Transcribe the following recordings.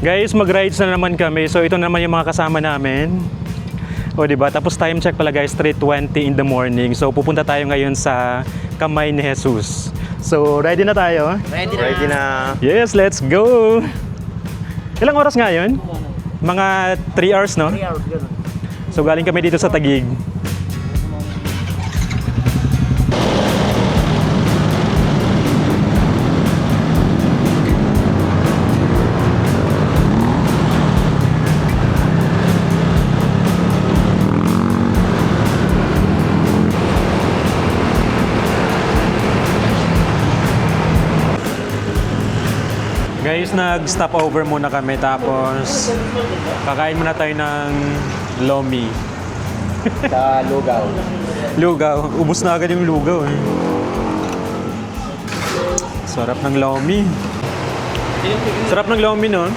Guys, mag-rides na naman kami. So ito naman yung mga kasama namin. O diba? Tapos time check pala guys, 3:20 in the morning. So pupunta tayo ngayon sa Kamay ni Jesus. So ready na tayo? Ready na. Yes, let's go! Ilang oras nga yun? Mga 3 hours, no? 3 hours, gano'n. So galing kami dito sa Taguig. Guys, nag-stop over muna kami tapos kakain muna tayo ng lomi. Sa Lugaw. Lugaw. Ubus na agad yung lugaw eh. Sarap ng lomi. Sarap ng lomi, no?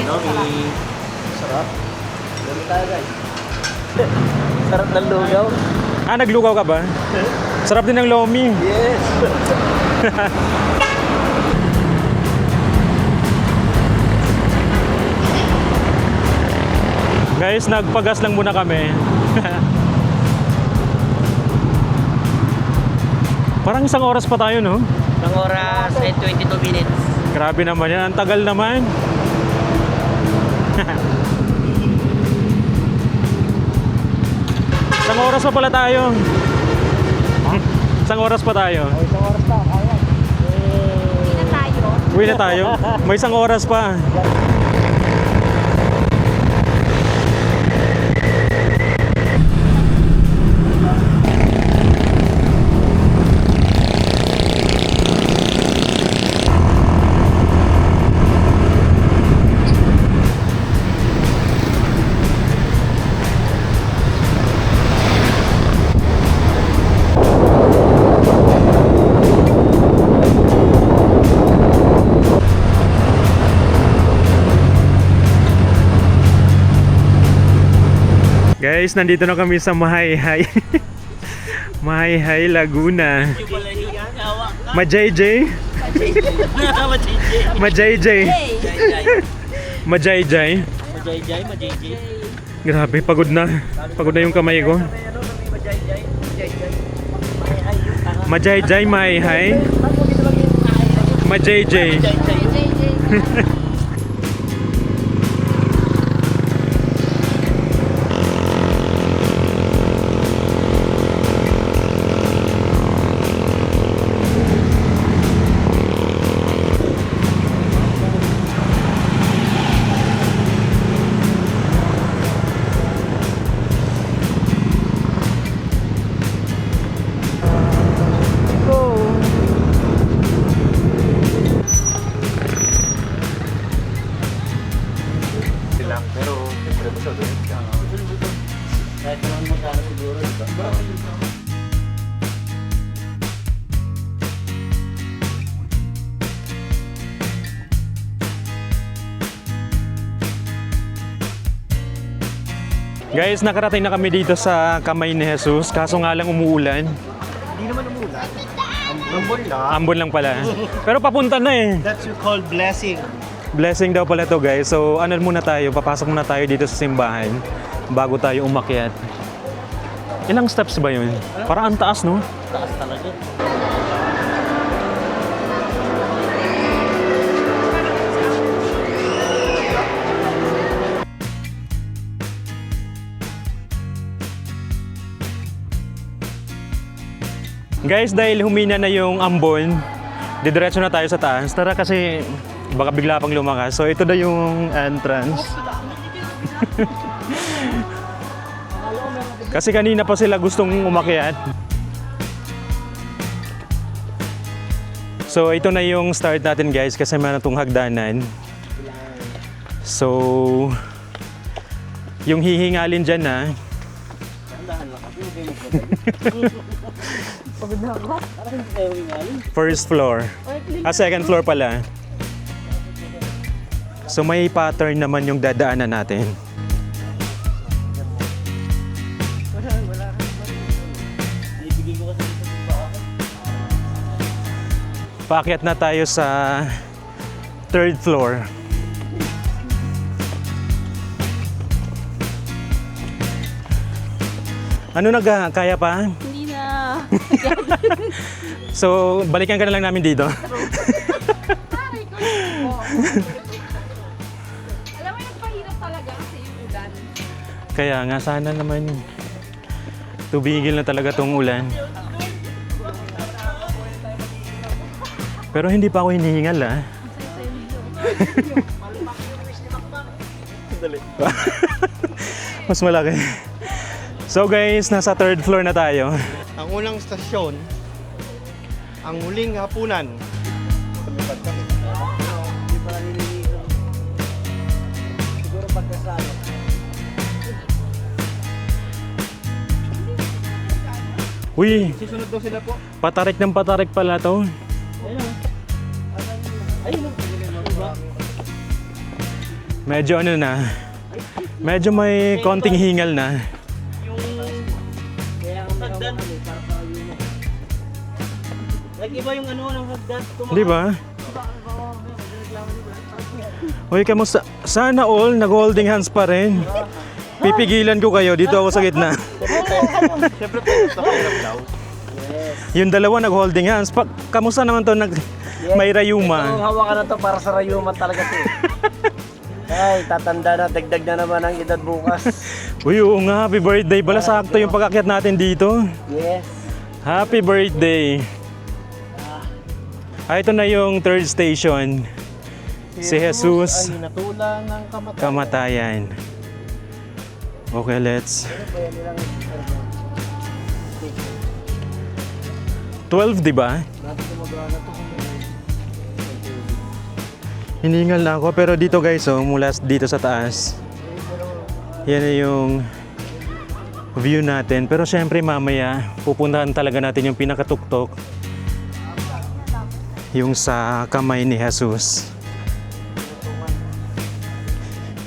Lomi. Sarap. Lomi tayo guys. Sarap ng lugaw. Ah, naglugaw ka ba? Sarap din ng lomi. Yes. Guys, nagpagas lang muna kami. Parang isang oras pa tayo, no? Isang oras and 22 minutes. Grabe naman yan. Ang tagal naman. Isang oras pa pala tayo. Isang oras pa tayo. Isang oras pa. Kaya. Uwi na tayo. May isang oras pa. Guys, nandito na kami sa Mahayhay. Mahayhay, Laguna. Majayjay. Majayjay. Majayjay. Grabe, pagod na. Pagod na yung kamay ko. Majayjay, Mahayhay. Majayjay. Pero, siyempre mo siya doon. Kahit naman magkano siguro. Guys, nakarating na kami dito sa Kamay ni Jesus. Kaso nga lang umuulan. Hindi naman umulan. Ambon lang. Ambon lang pala. Pero papunta na eh. That's you call blessing. Blessing daw pala to guys. So ano muna tayo, papasok muna tayo dito sa simbahan bago tayo umakyat. Ilang steps ba yun? Parang ang taas, no? Taas talaga. Guys, dahil humina na yung ambon, didiretso na tayo sa taas. Tara kasi baka bigla pang lumakas. So ito na yung entrance. Kasi kanina pa sila gustong umakyat. So ito na yung start natin guys kasi meron itong hagdanan. So yung hihingalin dyan na. First floor. Second floor pala. So may pattern naman yung dadaanan natin. Paakyat na tayo sa third floor. Ano kaya pa? Hindi na. So, balikan ka na lang namin dito. Aray ko po. Alam mo yung pahirap talaga kasi yung ulan. Kaya nga, sana naman tubigil na talaga tong ulan. Pero hindi pa ako hinihingal ah. Mas malaki. So guys, nasa third floor na tayo. Ang unang stasyon, ang huling hapunan. Hindi pala nililigo. Siguro pagkasalo. Uy, Susunod daw sila po. patarik ng patarik pala to. Ayun o. Diba? Medyo ano na. Medyo may konting hingal na. Kaya ang hagdan. Para yun o. Nag-iba yung ano ng hagdan. Di ba? Uy, kamusta? Sana all nag-holding hands pa rin. Pipigilan ko kayo. Dito ako sa gitna. Siyempre po, sa hirap daw. Yung dalawa nag-holding hands. Kamusta naman to may Ang rayuma? hawakan na to para sa rayuman talaga to. Ay, tatanda na. Dagdag na naman ang edad bukas. Uy, oo nga. Happy birthday. Bala sakto yung pag-akyat natin dito. Yes. Happy birthday. Ito na yung third station. Si Jesus. Ay, natulan ng kamatayan. Kamatayan. Okay, let's. 12, di ba? Hiningal na ako, pero dito guys, oh, mula dito sa taas. Yan na yung view natin. Pero syempre mamaya, pupuntahan talaga natin yung pinakatuktok. Yung sa kamay ni Jesus.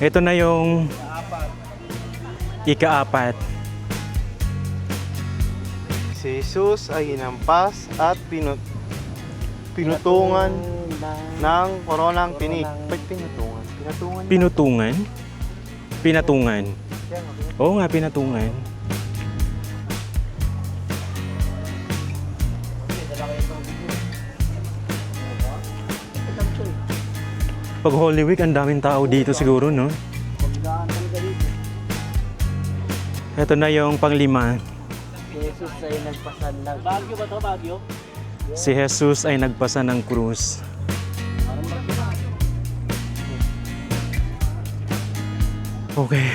Ito na yung ika-apat. Si Jesus ay hinampas at pinutungan ng koronang tinik. Ba't pinutungan? Pinutungan. Pinutungan? Pinatungan. Oo nga, pinatungan. Pag Holy Week, ang daming tao dito siguro, no? Ito na yung panglima. Jesus ay nagpasan ng... Bagyo ba to? Bagyo? Si Jesus ay nagpasa ng krus. Okay.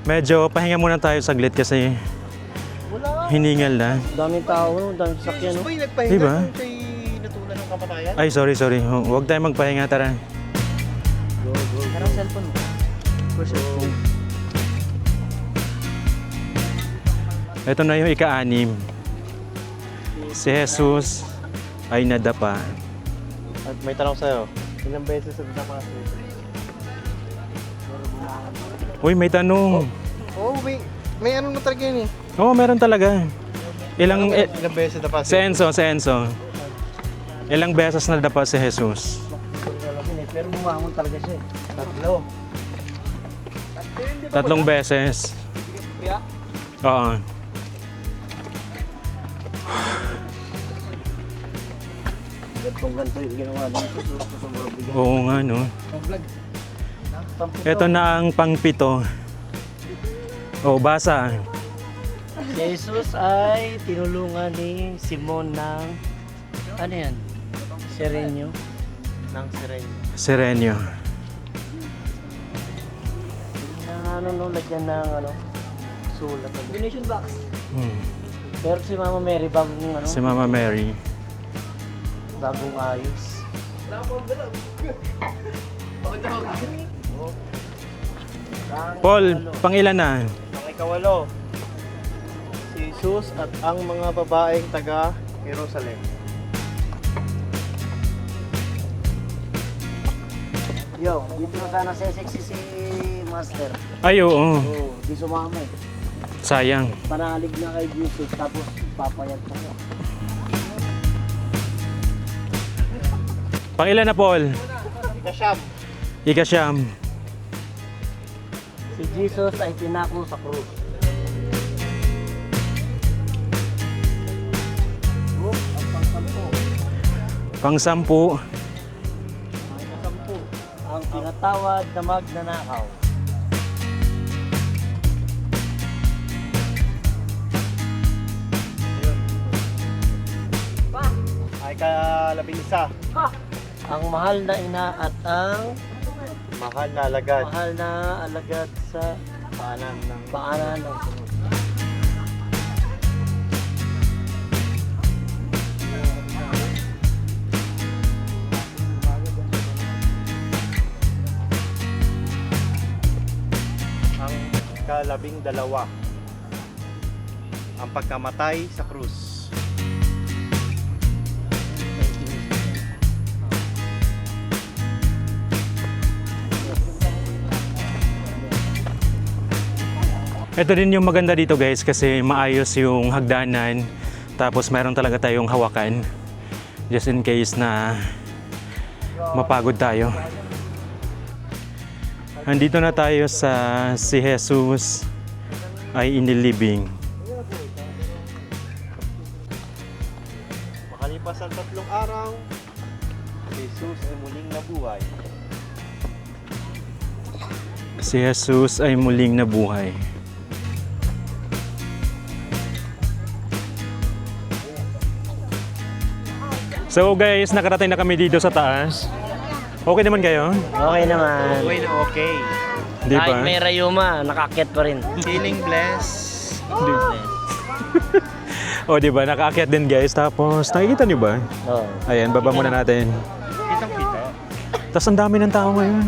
Medyo pahinga muna tayo saglit kasi hiningal na. Daming tao, no? Daming sakyan. No? Uy, nagpahinga Diba? kung siya'y natulan ng kamatayan. Ay, sorry. Huwag tayong magpahinga, tara. Parang cellphone mo. Ito na yung ika-anim. Si Jesus ay nadapa. At may tanong sa'yo. Ilang beses sa nakas. Uy, may tanong. Oh, may ano na talaga yun eh. Oo, meron talaga. Ilang beses na pa si Enzo. Ilang beses na nadapa si Jesus? Pero bumangon talaga siya. Tatlo. 3 beses. Oo. Ganto yung ginawa ng Jesus. Oo nga, no? Ito na ang pang-7. Oh, basa. Jesus ay tinulungan ni Simon ng ano yan? Serenyo. ng Siren. Serenio. Ano nung lagyan ng ano? Sulat. Donation box. Hmm. Pero si Mama Mary bagong ano? Si Mama Mary. Bagong ayos. Paul, pangilan na? Ang ikawalo, si Jesus at ang mga babaeng taga Jerusalem. Yo, dito na sana sexy si Master. Ay, oo. Oo, di sumama eh. Sayang. Panalig na kay Jesus tapos papayag pa siya. Pangilan na, Paul? Kasyam, Ika-siyam. Si Jesus ay pinako sa krus. Pang-10. Ang tinatawad na magnanakaw. Ay ka-11. Ang mahal na ina at ang Mahal na alagad. mahal na alagad sa Paanan ng paanan ng ang ka-12. Ang pagkamatay sa krus. Ito din yung maganda dito guys kasi maayos yung hagdanan. Tapos meron talaga tayong hawakan. Just in case na mapagod tayo. Andito na tayo sa si Jesus ay inilibing. Makalipas ang 3 araw, Jesus ay muling nabuhay. Si Jesus ay muling nabuhay. So guys, nakarating na kami dito sa taas. Okay naman kayo? Okay naman. Okay na okay. Di Kahit ba? may rayuma, nakakit pa rin. Feeling blessed. O di ba, nakaakyat din guys. Tapos nakikita niyo ba? Oh. Ayan, baba muna natin. Kitang-kita. Tapos ang dami ng tao ngayon.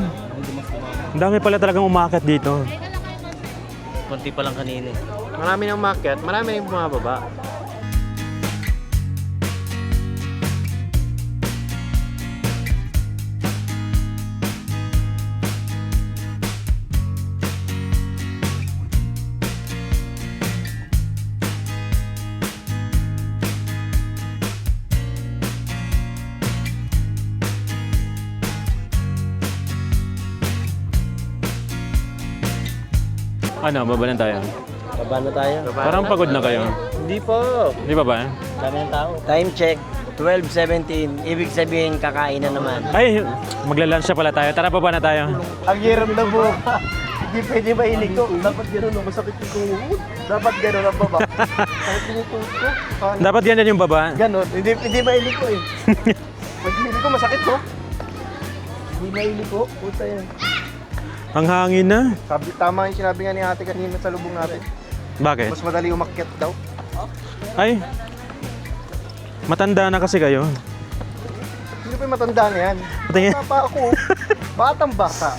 Ang dami pala talagang umaakyat dito. Kunti pa lang kanina. Marami nang umakyat, marami nang bumababa. Ano, baba na tayo. Baba na tayo. Parang pagod na kayo. Hindi po. Di ba ba? Dami ng tao. Time check, 12:17. Ibig sabihin, kakain na naman. Ay, magla-lunch na pala tayo. Tara, baba na tayo. Ang hirap na po. Hindi pwede mailiko. Dapat gano'n, no? Masakit yung tuhod. Dapat gano'n ang baba. Sakit yung tuhod ko. Dapat ganyan yung baba. Gano'n, hindi mailiko eh. Pag hiliko, masakit ko. Hindi mailiko. Puta yan. Ang hangin na. Sabi, tama yung sinabi nga ni ate kanina sa lubong natin. Bakit? Mas madali umakyat daw. Ay, matanda na kasi kayo. Hindi pa yung matanda na yan. Patingin. Bata pa ako. Batang bata.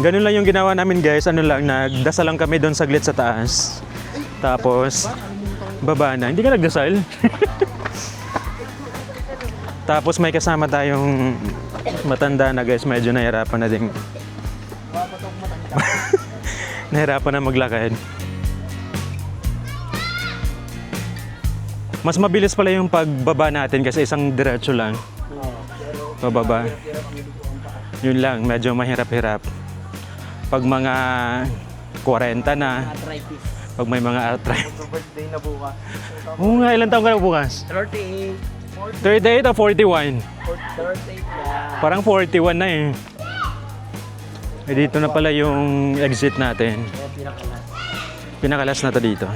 Ganun lang yung ginawa namin guys. Ano lang, nagdasal lang kami doon saglit sa taas. Tapos, baba na. Hindi ka nagdasal? Tapos may kasama tayong matanda na guys. Medyo nahirapan na din. Nahirapan na maglakad. Mas mabilis pala yung pagbaba natin kasi isang diretso lang. Pababa. Yun lang, medyo mahirap-hirap. Pag mga 40 na, pag may mga arthritis. So birthday na bukas. Oo nga, ilang taon ka na bukas? 38. 38 o 41? 38 na. Parang 41 na eh. Eh dito na pala yung exit natin. Kaya pinakalas. Pinakalas na to dito.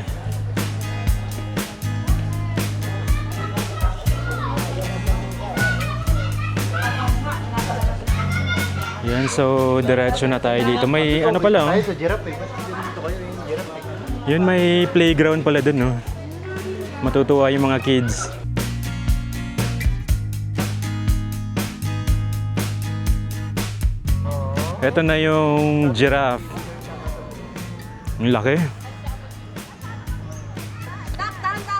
Yan, so diretso na tayo dito. May ano pala oh. Tayo sa giraffe eh. Kasi dito kayo yung giraffe eh. Yun, may playground pala dun, no? Matutuwa yung mga kids. Ito na yung giraffe. Ang laki.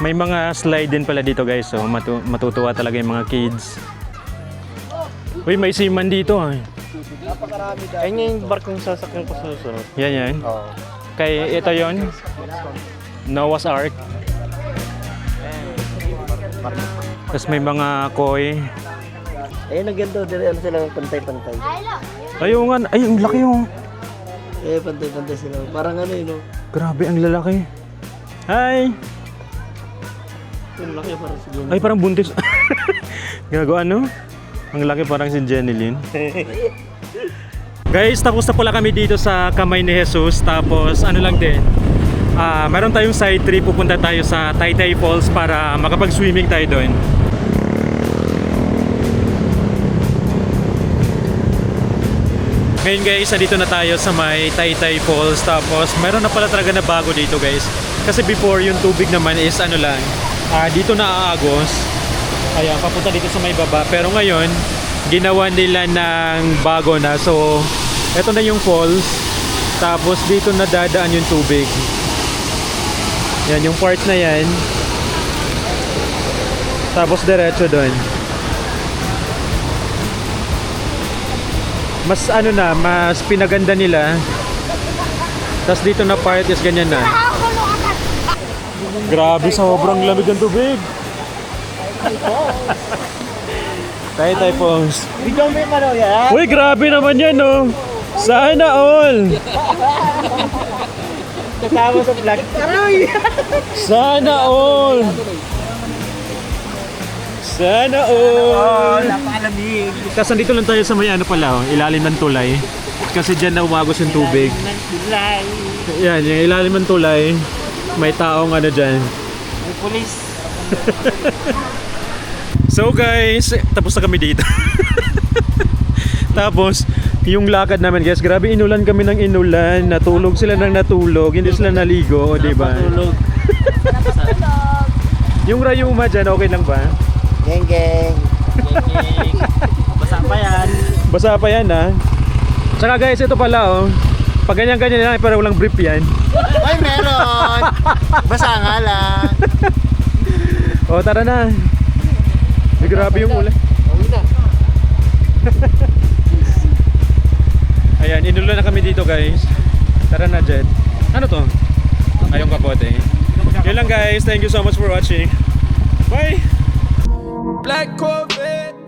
May mga slide din pala dito, guys. So, matutuwa talaga yung mga kids. Uy, may seaman dito. Napakarami dahil. Ayun yung barkong sasakyan ko susunod. Yan, yan. Oo. Kay ito yon, Noah's Ark. Tapos may mga koi. Ayun, ang ganda. Ano sila pantay-pantay. Ayun nga, ay, ang laki yung. Pantay-pantay sila. Parang ano yun, no? Grabe, ang lalaki. Hi! Yung laki parang siguro. Ay, parang buntis. Gago, ano? Ang laki parang si Jenny Lynn. Guys, tapos na pala kami dito sa Kamay ni Jesus. Tapos, ano lang din. Meron tayong side trip. Pupunta tayo sa Taytay Falls para makapag-swimming tayo doon. Ngayon guys, dito na tayo sa may Taytay Falls. Tapos meron na pala talaga na bago dito guys. Kasi before yung tubig naman is ano lang, dito na aagos. Ayan, papunta dito sa may baba. Pero ngayon, ginawa nila ng bago na. So, eto na yung falls. Tapos dito na dadaan yung tubig. Yan, yung part na yan. Tapos diretso doon. Mas ano na, mas pinaganda nila. Tapos dito na part is ganyan na. Grabe, sobrang lamig ng tubig. Taytay Falls. Video mo yung ano yan? Uy, grabe naman yan, no? Sana all! Kasama sa vlog. Aroy! Sana all! Sana all! Napakalamig. Tapos nandito lang tayo sa may ano pala, ilalim ng tulay. Kasi dyan na umagos yung tubig. Tulay. Yan, yung ilalim ng tulay. May taong ano dyan. May pulis. So guys, tapos na kami dito. Tapos, yung lakad namin guys, grabe inulan kami ng inulan. Natulog sila ng natulog, hindi sila naligo, di ba? Napatulog. Yung rayuma dyan, okay lang ba? Geng geng. Geng. Basa pa yan. Basa pa yan ha. Tsaka guys, ito pala oh. Pag ganyan-ganyan lang, pero walang brief yan. Ay, meron. Basa nga lang. O, tara na. Ay, grabe yung ulan. Uwi na. Ayan, inulan na kami dito guys. Tara na, Jed. Ano to? Ayong kapote. Yun lang guys. Thank you so much for watching. Bye! Black Corvette.